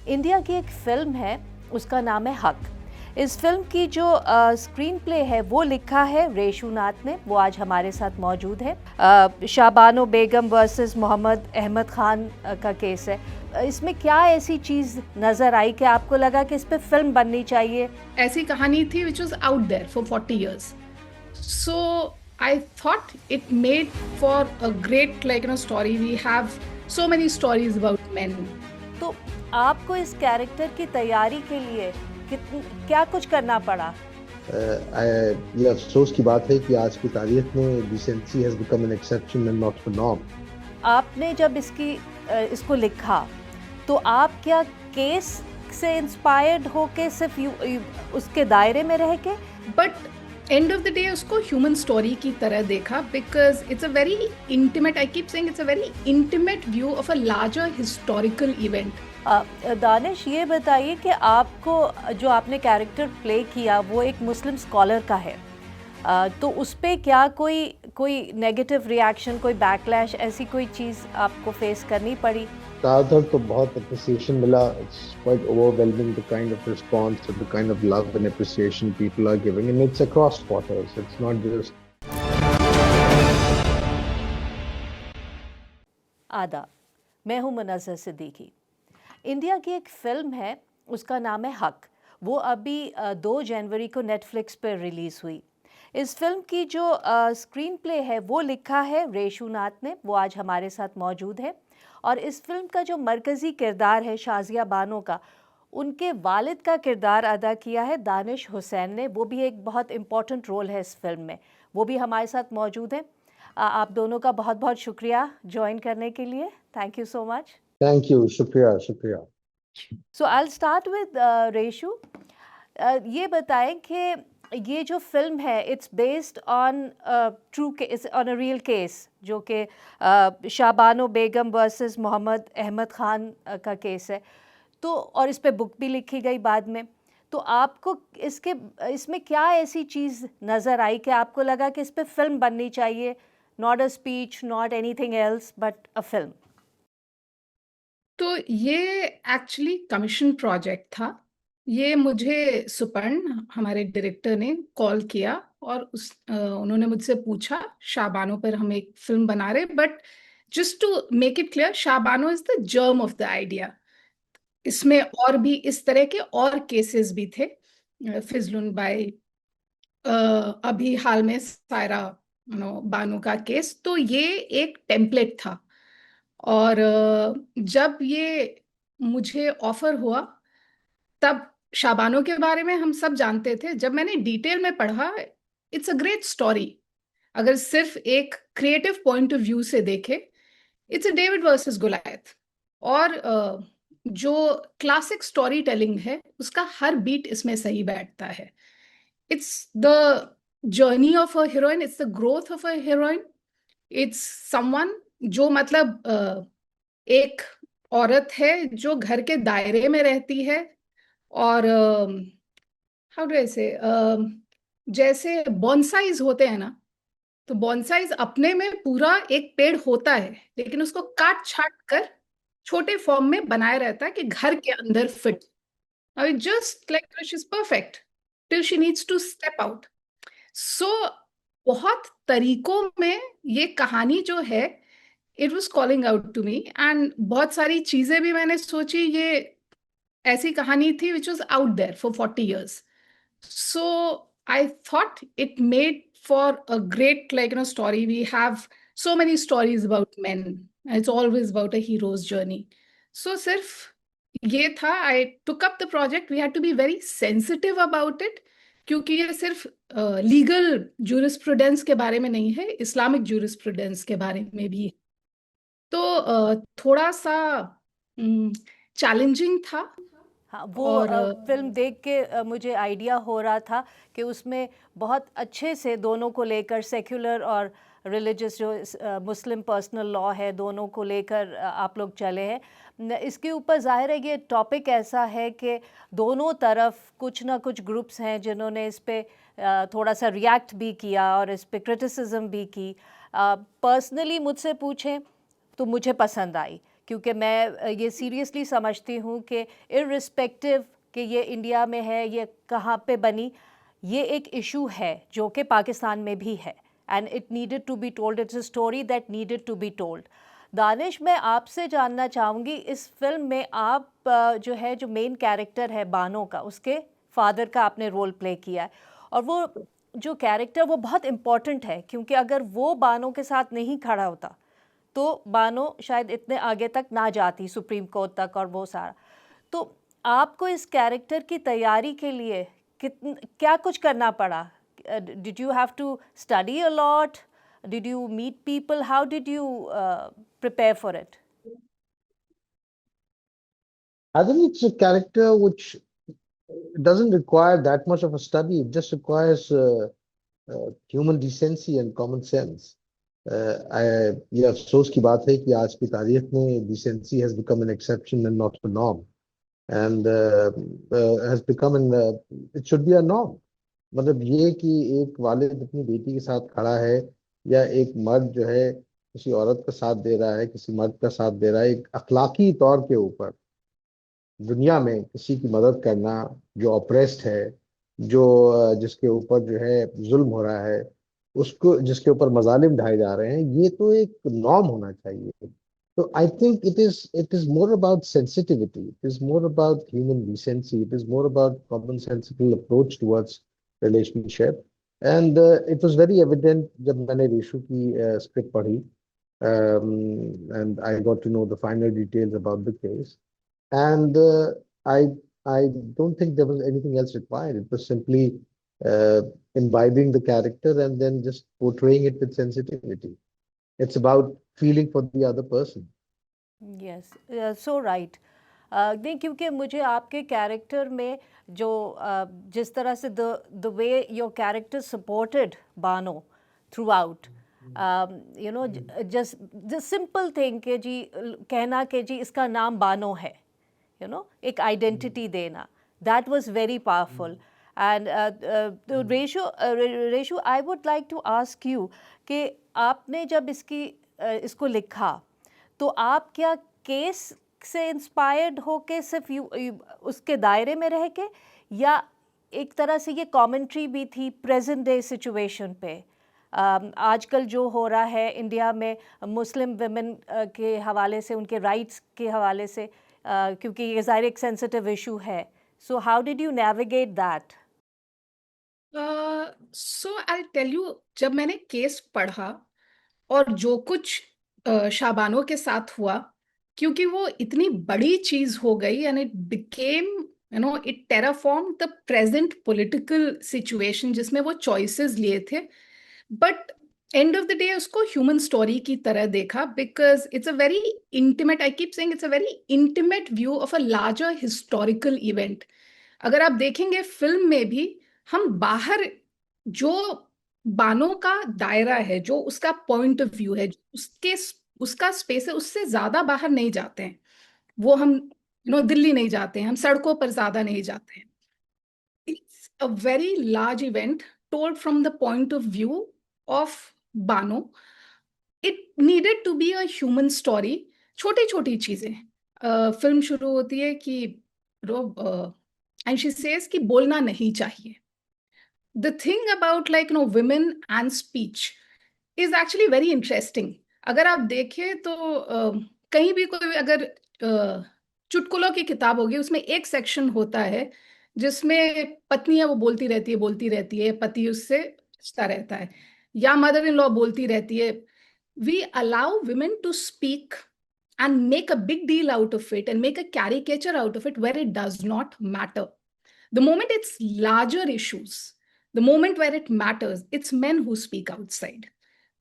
India की एक film है, उसका नाम है हक। इस फ़िल्म की जो स्क्रीन प्ले है वो लिखा है रेशु नाथ ने, वो आज हमारे साथ मौजूद है। शाबानो बेगम वर्सेस मोहम्मद अहमद खान का केस है। इसमें क्या ऐसी चीज़ नज़र आई कि आपको लगा कि इस पे फ़िल्म बननी चाहिए? ऐसी कहानी थी which was out there for 40 years. So I thought it made for a great story. We have so many stories about men. तो आपको इस कैरेक्टर की तैयारी के लिए क्या कुछ करना पड़ा? ये अफसोस की बात है कि आज की तारीख में decency has become an exception and not the norm. आपने जब इसको लिखा तो आप क्या केस से इंस्पायर्ड होके सिर्फ उसके दायरे में रह के? But end of the day उसको ह्यूमन स्टोरी की तरह देखा because it's a very intimate, I keep saying it's a very intimate view of a larger historical event. Danish, ये बताइए कि आपको जो आपने कैरेक्टर प्ले किया वो एक मुस्लिम स्कॉलर का है, तो उस पे क्या कोई नेगेटिव रिएक्शन, कोई बैकलैश, ऐसी कोई चीज़ आपको फेस करनी पड़ी? ज़्यादातर तो बहुत अप्रिसिएशन मिला। It's quite overwhelming the kind of response the kind of love and appreciation people are giving and it's across quarters, it's not just. आदाब, मैं हूँ मुनज़्ज़र सिद्दीकी। इंडिया की एक फ़िल्म है, उसका नाम है हक। वो अभी 2 जनवरी को नेटफ्लिक्स पर रिलीज़ हुई। इस फिल्म की जो स्क्रीन प्ले है वो लिखा है रेशु नाथ ने, वो आज हमारे साथ मौजूद है। और इस फिल्म का जो मरकज़ी किरदार है शाज़िया बानो का, उनके वालिद का किरदार अदा किया है दानिश हुसैन ने। वो भी एक बहुत इम्पॉर्टेंट रोल है इस फिल्म में, वो भी हमारे साथ मौजूद हैं। आप दोनों का बहुत बहुत शुक्रिया ज्वाइन करने के लिए। Thank you so much. Thank you, शुक्रिया शुक्रिया। So I will start with Reshu. ये बताएं कि ये जो फिल्म है it's based on true case, on a real case, जो कि शाबानो बेगम वर्सेस मोहम्मद अहमद खान का केस है। तो और इस पे बुक भी लिखी गई बाद में। तो आपको इसमें क्या ऐसी चीज़ नज़र आई कि आपको लगा कि इस पे फिल्म बननी चाहिए? Not a speech, not anything else, but a film. तो ये एक्चुअली कमीशन प्रोजेक्ट था। ये मुझे सुपर्ण हमारे डायरेक्टर ने कॉल किया और उन्होंने मुझसे पूछा शाबानो पर हम एक फिल्म बना रहे, but just to make it clear, Shabano is the germ of the idea. इसमें और भी इस तरह के और केसेस भी थे, फिजलुन बाई, अभी हाल में सायरा बानो का केस। तो ये एक टेम्पलेट था। और जब ये मुझे ऑफर हुआ तब शाबानो के बारे में हम सब जानते थे। जब मैंने डिटेल में पढ़ा, इट्स अ ग्रेट स्टोरी। अगर सिर्फ एक क्रिएटिव पॉइंट ऑफ व्यू से देखे, इट्स अ डेविड वर्सेस गोलायथ। और जो क्लासिक स्टोरी टेलिंग है उसका हर बीट इसमें सही बैठता है। It's the journey of a heroine, it's the growth of a heroine. It's someone जो एक औरत है जो घर के दायरे में रहती है। और हाउ डू आई से, जैसे बॉन्साइज होते हैं ना, तो बॉन्साइज अपने में पूरा एक पेड़ होता है, लेकिन उसको काट छाट कर छोटे फॉर्म में बनाया रहता है कि घर के अंदर fit. Just like she is perfect till she needs to step out. So बहुत तरीकों में ये कहानी जो है, it was calling out to me. And बहुत सारी चीजें भी मैंने सोची। ये ऐसी कहानी थी which was out there for 40 years. So I thought it made for a great story. We have so many stories about men. It's always about a hero's journey. So सिर्फ ये था, I took up the project. We had to be very sensitive about it क्योंकि ये सिर्फ legal jurisprudence के बारे में नहीं है, इस्लामिक जूरिस्प्रूडेंस के बारे में भी है। तो थोड़ा सा चैलेंजिंग था। हाँ, वो और फिल्म देख के मुझे आइडिया हो रहा था कि उसमें बहुत अच्छे से दोनों को लेकर, सेक्युलर और रिलीजियस जो मुस्लिम पर्सनल लॉ है, दोनों को लेकर आप लोग चले हैं। इसके ऊपर ज़ाहिर है ये टॉपिक ऐसा है कि दोनों तरफ कुछ ना कुछ ग्रुप्स हैं जिन्होंने इस पे थोड़ा सा रिएक्ट भी किया और इस पे क्रिटिसिज्म भी की। पर्सनली मुझसे पूछें तो मुझे पसंद आई, क्योंकि मैं ये सीरियसली समझती हूँ कि इर्रिस्पेक्टिव कि ये इंडिया में है, ये कहाँ पे बनी, ये एक इशू है जो कि पाकिस्तान में भी है, and it needed to be told, it's a story that needed to be told. Danish, मैं आपसे जानना चाहूँगी, इस फिल्म में आप जो है, जो मेन कैरेक्टर है बानो का, उसके फादर का आपने रोल प्ले किया है, और वो जो कैरेक्टर वो बहुत इम्पॉर्टेंट है, क्योंकि अगर वो बानो के साथ नहीं खड़ा होता तो बानो शायद इतने आगे तक ना जाती, सुप्रीम कोर्ट तक और वो सारा। तो आपको इस कैरेक्टर की तैयारी के लिए क्या कुछ करना पड़ा? Did you have to study a lot? Did you meet people? How did you prepare for it? I think it's a character which doesn't require that much of a study. It just requires human decency and common sense. ये अफसोस की बात है कि आज की तारीख में decency has become an exception and not a norm, and has become it should be a norm. मतलब ये कि एक वालिद अपनी बेटी के साथ खड़ा है, या एक मर्द जो है किसी औरत का साथ दे रहा है, किसी मर्द का साथ दे रहा है, एक अखलाकी तौर के ऊपर दुनिया में किसी की मदद करना जो ऑप्रेस्ड है, जो जिसके ऊपर जो है जुल्म हो रहा है, उसको जिसके ऊपर मजालिम ढाए जा रहे हैं, ये तो एक नॉर्म होना चाहिए। तो I think it is more about sensitivity, it is more about human decency, it is more about common sensible approach towards relationship. And it was very evident जब मैंने रेशु की स्क्रिप्ट पढ़ी, and I got to know the finer details about the case. And I don't think there was anything else required. It was simply uh, imbibing the character and then just portraying it with sensitivity. It's about feeling for the other person. Yes, so right. नहीं, क्योंकि मुझे आपके character में जो जिस तरह से the way your character supported Bano throughout, you know, just simple thing कि जी कहना कि जी इसका नाम बानो है, यू नो, एक आइडेंटिटी देना, that was very powerful. And Reshu, I would like to ask you कि आपने जब इसको लिखा, तो आप क्या केस से इंस्पायर्ड हो के सिर्फ उसके दायरे में रह के, या एक तरह से ये कमेंट्री भी थी प्रेजेंट डे सिचुएशन पे? आजकल जो हो रहा है इंडिया में मुस्लिम वुमेन के हवाले से, उनके राइट्स के हवाले से, क्योंकि ये ज़ाहिर एक सेंसिटिव इशू है, so how did you navigate that? So I tell you, जब मैंने केस पढ़ा और जो कुछ शाबानो के साथ हुआ, क्योंकि वो इतनी बड़ी चीज हो गई, and it became, you know, it Terraform the present political situation जिसमें वो चॉइसेस लिए थे। But end of the day उसको ह्यूमन स्टोरी की तरह देखा, because it's a very intimate, I keep saying, it's a very intimate view of a larger historical event. अगर आप देखेंगे फिल्म में भी, हम बाहर जो बानो का दायरा है, जो उसका पॉइंट ऑफ व्यू है, उसका स्पेस है, उससे ज्यादा बाहर नहीं जाते हैं। वो हम, यू नो, दिल्ली नहीं जाते हैं, हम सड़कों पर ज्यादा नहीं जाते हैं। It's a very large event told from the point of view of Bano. It needed to be a human story. छोटी छोटी चीजें, फिल्म शुरू होती है कि एंड शी सेज कि बोलना नहीं चाहिए। The thing about, like, you know, women and speech is actually very interesting. अगर आप देखें तो कहीं भी कोई अगर चुटकुलों की किताब होगी, उसमें एक सेक्शन होता है जिसमें पत्नी है, वो बोलती रहती है, पति उससे पूछता रहता है, या मदर इन लॉ बोलती रहती है। We allow women to speak and make a big deal out of it and make a caricature out of it where it does not matter. The moment it's larger issues, the moment where it matters, it's men who speak outside.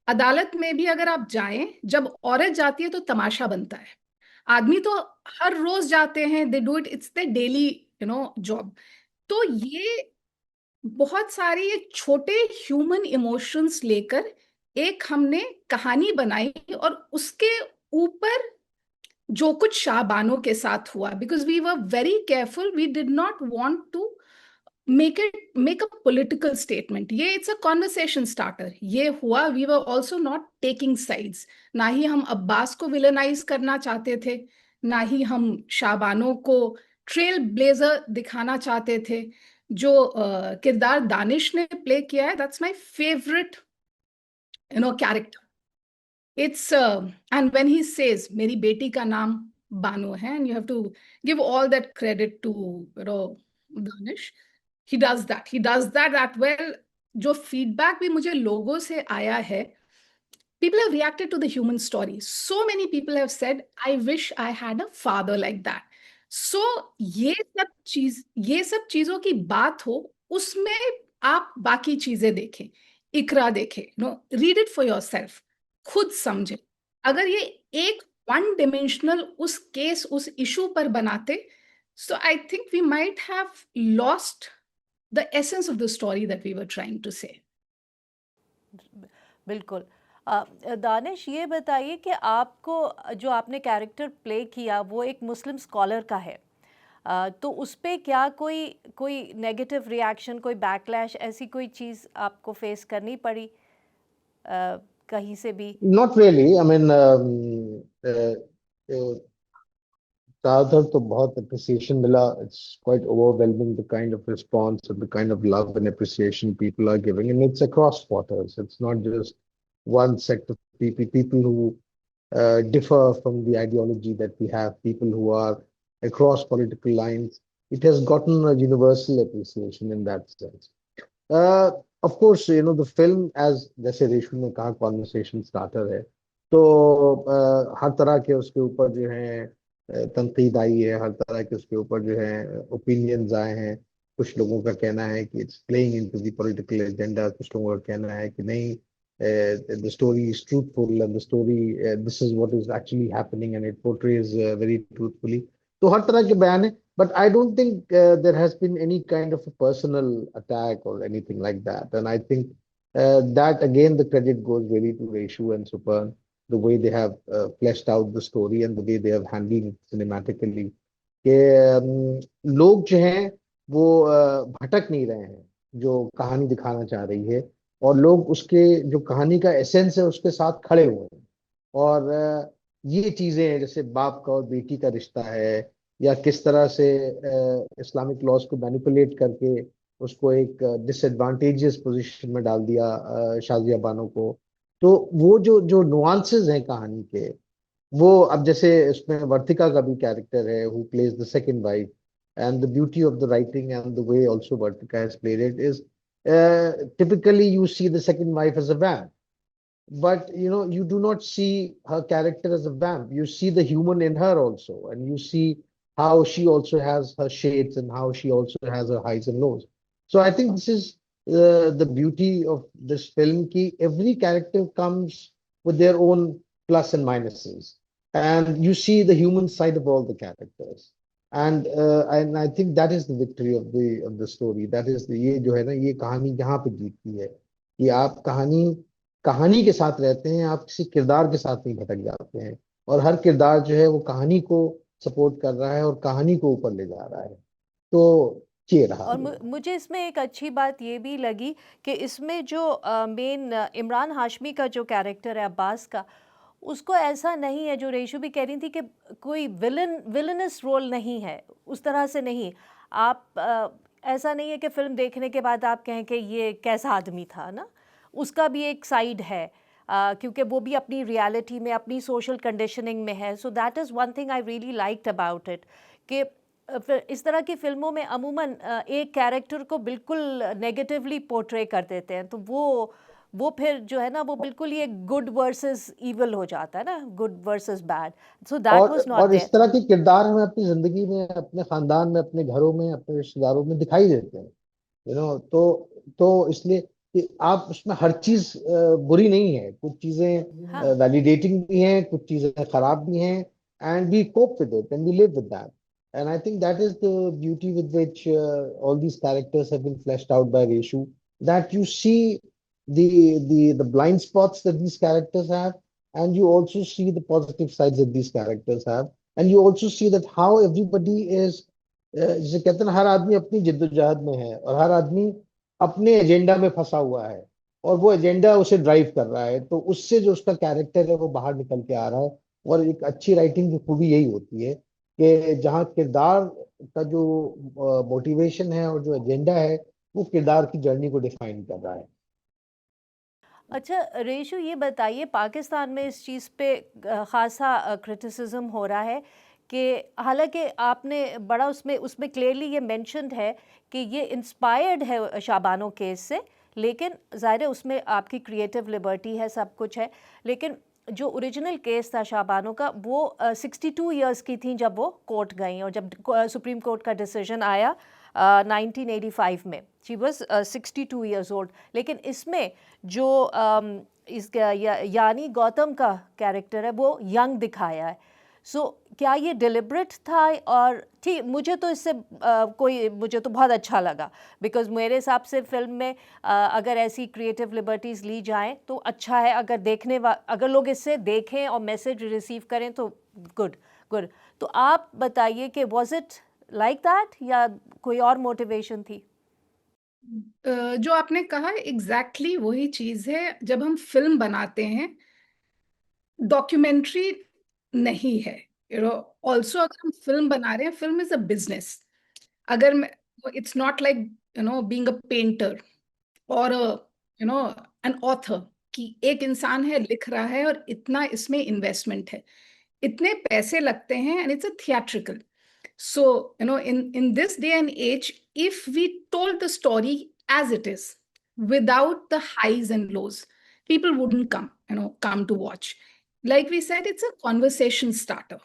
अदालत में भी अगर आप जाएं, जब औरत जाती है तो तमाशा बनता है। आदमी तो हर रोज जाते हैं, they do it, it's the daily, you know, job. तो ये बहुत सारी ये छोटे ह्यूमन इमोशंस लेकर एक हमने कहानी बनाई, और उसके ऊपर जो कुछ शाबानो के साथ हुआ, because we were very careful, we did not want to make a political statement. ये it's a conversation starter. ये हुआ, we were also not taking sides. ना ही हम अब्बास को विलेनाइज करना चाहते थे, ना ही हम शाबानो को ट्रेल ब्लेजर दिखाना चाहते थे. जो किरदार दानिश ने प्ले किया है, that's my favorite character. It's and when he says मेरी बेटी का नाम बानो है, and you have to give all that credit to Danish. He does that well. जो feedback भी मुझे लोगों से आया है, people have reacted to the human story. So many people have said, I wish I had a father like that. So ये सब चीजों की बात हो, उसमें आप बाकी चीजें देखें, इकरा देखें, रीड इट फॉर योरसेल्फ, खुद समझे. अगर ये एक वन डिमेंशनल उस केस, उस इशू पर बनाते, so I think we might have lost the essence of the story that we were trying to say. बिल्कुल. दानिश, ये बताइए कि आपको जो आपने कैरेक्टर प्ले किया वो एक मुस्लिम स्कॉलर का है, तो उस पे क्या कोई नेगेटिव रिएक्शन, कोई बैकलैश, ऐसी कोई चीज़ आपको फेस करनी पड़ी कहीं से भी? Not really. I mean, ज़्यादातर तो बहुत appreciation मिला. It's quite overwhelming, the kind of response and the kind of love and appreciation people are giving, and it's across quarters. It's not just one sect of people who differ from the ideology that we have, people who are across political lines. It has gotten a universal appreciation in that sense. Of course, the film, as जैसे रेशु ने कहा, conversation starter है, तो हर तरह के उसके ऊपर जो है तनकीद आई है, हर तरह के उसके ऊपर जो है ओपिनियंस आए हैं. कुछ लोगों का कहना है कि it's playing into the political agenda, कुछ लोगों का कहना है कि नहीं, the story is truthful and the story this is what is actually happening and it portrays very truthfully. तो हर तरह के बयान है, but I don't think there has been any kind of a personal attack or anything like that, and I think that again the credit goes really to Reshu and Suparn, the way they have fleshed out the story and the way they have handled it cinematically. कि लोग जो हैं वो भटक नहीं रहे हैं जो कहानी दिखाना चाह रही है, और लोग उसके जो कहानी का एसेंस है उसके साथ खड़े हुए हैं. और ये चीजें हैं जैसे बाप का और बेटी का रिश्ता है, या किस तरह से इस्लामिक लॉज को मैनिपुलेट करके उसको एक डिसएडवांटेजियस पोजीशन में डाल दिया शाजिया बानो को. तो वो जो नुआंसेस हैं कहानी के, वो अब जैसे इसमें वर्तिका का भी कैरेक्टर है who plays the second wife, and the beauty of the writing and the way also Vartika has played it is typically you see the second wife as a vamp, but you do not see her character as a vamp. You see the human in her also, and you see how she also has her shades and how she also has her highs and lows. So I think this is the beauty of this film, ki every character comes with their own plus and minuses, and you see the human side of all the characters. And I think that is the victory of the story. That is ये जो है ना, ये कहानी यहाँ पे जीतती है कि आप कहानी के साथ रहते हैं, आप किसी किरदार के साथ नहीं भटक जाते हैं, और हर किरदार जो है वो कहानी को सपोर्ट कर रहा है और कहानी को ऊपर ले जा रहा है. तो ये रहा. और मुझे इसमें एक अच्छी बात ये भी लगी कि इसमें जो मेन इमरान हाशमी का जो कैरेक्टर है अब्बास का, उसको ऐसा नहीं है, जो रेशु भी कह रही थी कि कोई विलनस रोल नहीं है, उस तरह से नहीं. आप ऐसा नहीं है कि फिल्म देखने के बाद आप कहें कि ये कैसा आदमी था ना, उसका भी एक साइड है, क्योंकि वो भी अपनी रियलिटी में, अपनी सोशल कंडीशनिंग में है. So that is one thing I really liked about it, कि इस तरह की फिल्मों में अमूमन एक कैरेक्टर को बिल्कुल नेगेटिवली पोर्ट्रे कर देते हैं, तो वो फिर जो है ना, वो बिल्कुल ये गुड वर्सेस इविल हो जाता है ना, good versus bad. So that was not और देयर. इस तरह के किरदार हमें अपनी जिंदगी में, अपने खानदान में, अपने घरों में, अपने रिश्तेदारों में दिखाई देते हैं. तो इसलिए कि आप उसमें हर चीज बुरी नहीं है, कुछ चीजें वैलिडेटिंग भी हैं, कुछ चीजें खराब भी हैं, and we cope with it and we live with that. And I think that is the beauty with which all these characters have been fleshed out by Reshu, that you see the blind spots that these characters have, and you also see the positive sides that these characters have, and you also see that how everybody is जिसे कहते हैं ना, हर आदमी अपनी जिद्दोजहद में है और हर आदमी अपने एजेंडा में फंसा हुआ है और वो एजेंडा उसे ड्राइव कर रहा है, तो उससे जो उसका कैरेक्टर है वो बाहर निकल के आ रहा है। और एक अच्छी राइटिंग की खूबी यही होती है कि जहाँ किरदार का जो मोटिवेशन है और जो एजेंडा है वो किरदार की जर्नी को डिफाइन कर रहा है। अच्छा रेशु, ये बताइए, पाकिस्तान में इस चीज़ पे ख़ासा क्रिटिसिज्म हो रहा है कि हालांकि आपने बड़ा उसमें उसमें क्लियरली ये मेंशन्ड है कि ये इंस्पायर्ड है शाबानो केस से, लेकिन ज़ाहिर है उसमें आपकी क्रिएटिव लिबर्टी है, सब कुछ है, लेकिन जो ओरिजिनल केस था शाबानो का वो 62 इयर्स की थी जब वो कोर्ट गई, और जब सुप्रीम कोर्ट का डिसीजन आया 1985 में, शी वॉज 62 इयर्स ओल्ड। लेकिन इसमें जो इसका यानी गौतम का कैरेक्टर है वो यंग दिखाया है। सो क्या ये डिलिबरेट था? और ठीक, मुझे तो इससे मुझे तो बहुत अच्छा लगा, बिकॉज मेरे हिसाब से फिल्म में अगर ऐसी क्रिएटिव लिबर्टीज़ ली जाएं तो अच्छा है, अगर अगर लोग इससे देखें और मैसेज रिसीव करें तो गुड गुड। तो आप बताइए कि वॉज इट लाइक दैट या कोई और मोटिवेशन थी? जो आपने कहा एग्जैक्टली वही चीज है। जब हम फिल्म बनाते हैं, डॉक्यूमेंट्री नहीं है, ऑल्सो अगर हम फिल्म बना रहे हैं, फिल्म इज अ बिजनेस। अगर मैं, it's not like being a painter और एन ऑथर, कि एक इंसान है लिख रहा है और इतना इसमें इन्वेस्टमेंट है, इतने पैसे लगते हैं, and it's a theatrical. So, in this day and age, if we told the story as it is, without the highs and lows, people wouldn't come to watch. Like we said, it's a conversation starter.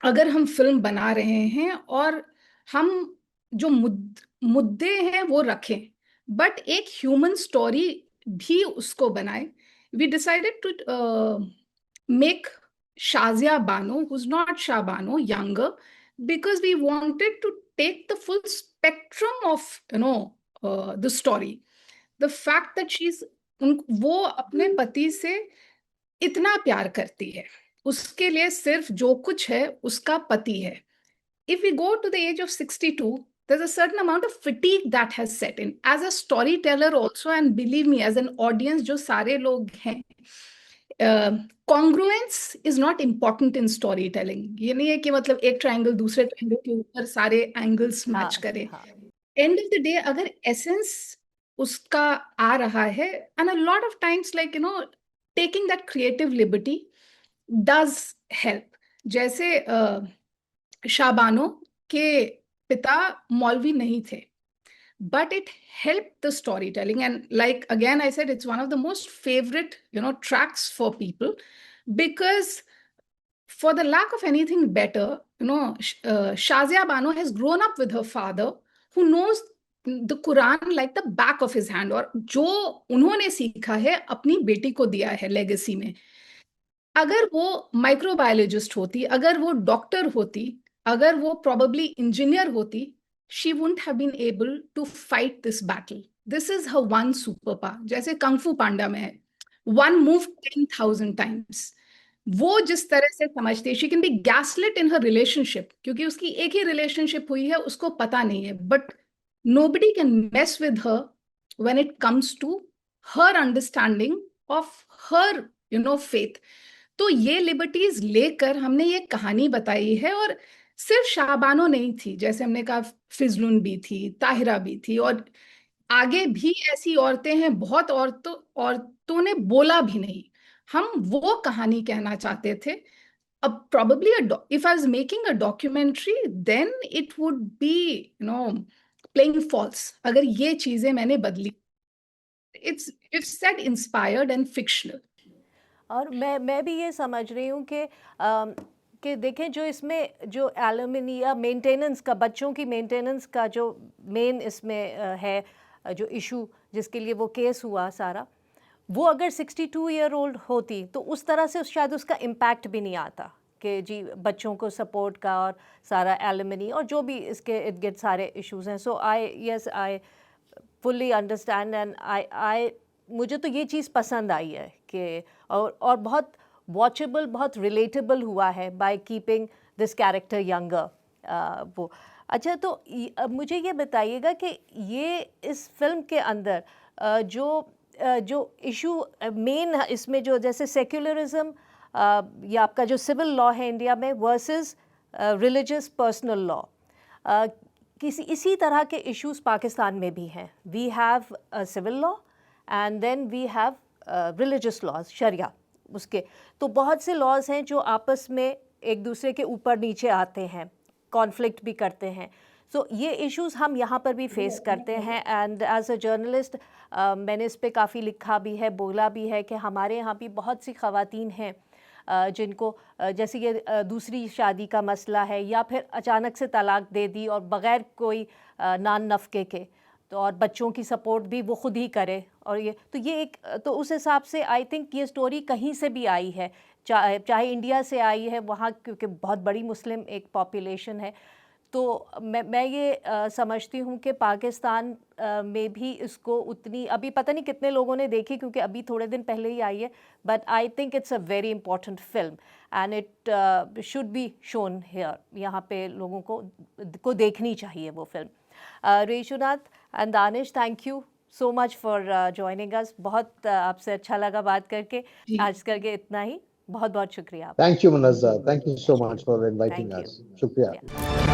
अगर हम film बना रहे हैं और हम जो मुद्दे हैं वो रखें, बट एक ह्यूमन स्टोरी भी उसको बनाए, we decided to make Shazia Bano, who's not Shah Bano, younger, because we wanted to take the full spectrum of the story. The fact that वो अपने पति से इतना प्यार करती है, उसके लिए सिर्फ जो कुछ है उसका पति है. If we go to the age of 62, there's a certain amount of fatigue that has set in. As a storyteller also, and believe me, as an audience, जो सारे लोग हैं, congruence is not important in storytelling. ये नहीं है कि मतलब एक ट्रायंगल दूसरे ट्रायंगल के ऊपर सारे एंगल्स मैच करे. End of the day, अगर essence उसका आ रहा है, and a lot of times, like taking that creative liberty does help. जैसे शाबानो के पिता मौलवी नहीं थे, but it helped the storytelling. And like again I said, it's one of the most favorite tracks for people, because for the lack of anything better, Shazia Bano has grown up with her father, who knows the Quran like the back of his hand, और जो उन्होंने सीखा है अपनी बेटी को दिया है लेगेसी में. अगर वो माइक्रोबायोलॉजिस्ट होती, अगर वो डॉक्टर होती, अगर वो प्रोबेबली इंजीनियर होती, she wouldn't have been able to fight this battle. This is her one superpower. जैसे कंग-फू पांडा में है, one move 10,000 times. वो जिस तरह से समझती है, she can be gaslit in her relationship, क्योंकि उसकी एक ही रिलेशनशिप हुई है, उसको पता नहीं है, but nobody can mess with her when it comes to her understanding of her faith. तो ये लिबर्टीज लेकर हमने ये कहानी बताई है, और सिर्फ शाबानो नहीं थी, जैसे हमने कहा फिजलुन भी थी, ताहिरा भी थी, और आगे भी ऐसी औरतें हैं, बहुत औरतों ने बोला भी नहीं. हम वो कहानी कहना चाहते थे. अब probably if I was making a documentary, then it would be playing false अगर ये चीजें मैंने बदली. It's said inspired and fictional. और मैं भी ये समझ रही हूँ कि देखें, जो इसमें जो एलुमनी या मेंटेनेंस का, बच्चों की मेंटेनेंस का जो मेन इसमें है जो इशू जिसके लिए वो केस हुआ सारा, वो अगर 62 ईयर ओल्ड होती तो उस तरह से शायद उसका इम्पैक्ट भी नहीं आता कि जी बच्चों को सपोर्ट का और सारा एलुमनी और जो भी इसके इर्द गिर्द सारे इश्यूज हैं. So I fully understand, and I मुझे तो ये चीज़ पसंद आई है कि और बहुत वॉचेबल, बहुत रिलेटेबल हुआ है by keeping this character younger. वो अच्छा, तो अब मुझे ये बताइएगा कि ये इस फिल्म के अंदर जो इशू मेन इसमें जो जैसे सेक्युलरिज्म या आपका जो सिविल लॉ है इंडिया में वर्सेस रिलीजियस पर्सनल लॉ, किसी इसी तरह के इश्यूज पाकिस्तान में भी हैं. We have civil law and then we have religious laws, sharia उसके. तो बहुत से लॉज हैं जो आपस में एक दूसरे के ऊपर नीचे आते हैं, कॉन्फ्लिक्ट भी करते हैं. सो ये इश्यूज़ हम यहाँ पर भी फेस करते हैं. एंड एज अ जर्नलिस्ट मैंने इस पे काफ़ी लिखा भी है, बोला भी है कि हमारे यहाँ भी बहुत सी ख़वातीन हैं जिनको जैसे ये दूसरी शादी का मसला है या फिर अचानक से तलाक दे दी और बग़ैर कोई नान नफ़के के, तो और बच्चों की सपोर्ट भी वो खुद ही करे. और ये एक तो उस हिसाब से आई थिंक ये स्टोरी कहीं से भी आई है, चाहे इंडिया से आई है वहाँ, क्योंकि बहुत बड़ी मुस्लिम एक पॉपुलेशन है. तो मैं ये समझती हूँ कि पाकिस्तान में भी इसको उतनी अभी पता नहीं कितने लोगों ने देखी, क्योंकि अभी थोड़े दिन पहले ही आई है. But I think it's a very important film and it should be shown here. यहाँ पे लोगों को देखनी चाहिए वो film. Reshunath and Danish, thank you so much for joining us. बहुत आपसे अच्छा लगा बात करके. जी आज करके इतना ही. बहुत बहुत शुक्रिया आपका. Thank you, Munazza. Thank you so much for inviting thank you. us. Shukriya. Yeah.